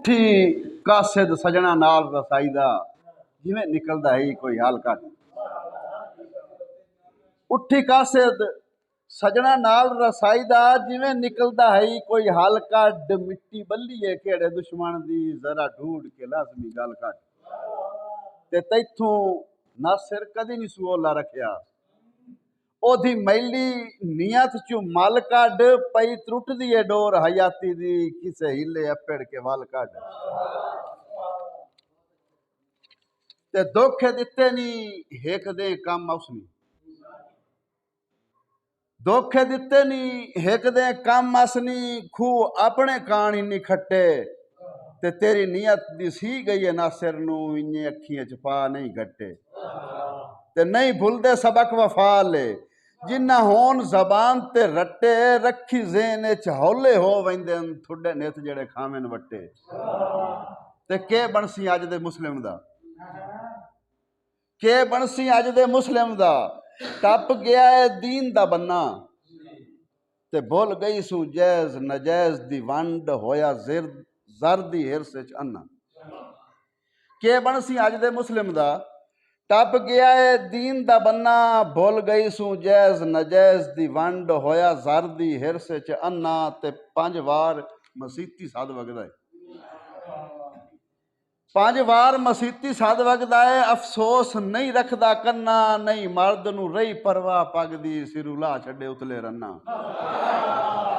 उठी कासिद सजना नाल रसाई दा जिवें निकलदा है कोई हाल कट। उठी कासिद सजना नाल रसाई दा जिवें निकलदा है कोई हाल कट। मिट्टी बल्ली है केड़े दुश्मन दी जरा ढूंढ के लाजमी गल कट। ते तैथों नासिर कदी नहीं सुओला रखिया ओधी मैली नियत चू मल कड पई त्रुटदी है डोर हयाती दी किसे हिले अपेड़ के वल कड। ते धोखे दिते नी हेक दे कम उसनी धोखे दिते नी हेक दे कम असनी खू अपने कान ही खट्टे। ते तेरी नियत दी सी गई है नासिर नू इन्ने अखियां च पा नहीं घट्टे। ते नहीं भूलदे सबक वफा ले जिन्ना होन जबान ते रट्टे रखी ज़हन च हौले हो वेंदे थोड़े नित जेड़े खावेन वट्टे। ते के बनसी अज दे मुस्लिम दा के बनसी अज दे मुस्लिम दा टप गया है दीन दा बन्ना। ते भुल गई सू जैज नजैज दी वंड होया ज़र दी हिरस च अन्ना। के बनसी अज दे मुस्लिम दा टप गया है दीन दा बन्ना। भुल गई सू जैज नजैज दी वंड होया ज़र दी हिरस च अन्ना। ते 5 वार मसीती सद वगदा है 5 वार मसीती सद वगदा है। अफसोस नहीं रखदा कन्ना नहीं मर्द नू रही परवाह पग दी सिरू ला छड्डे उतले रन्ना।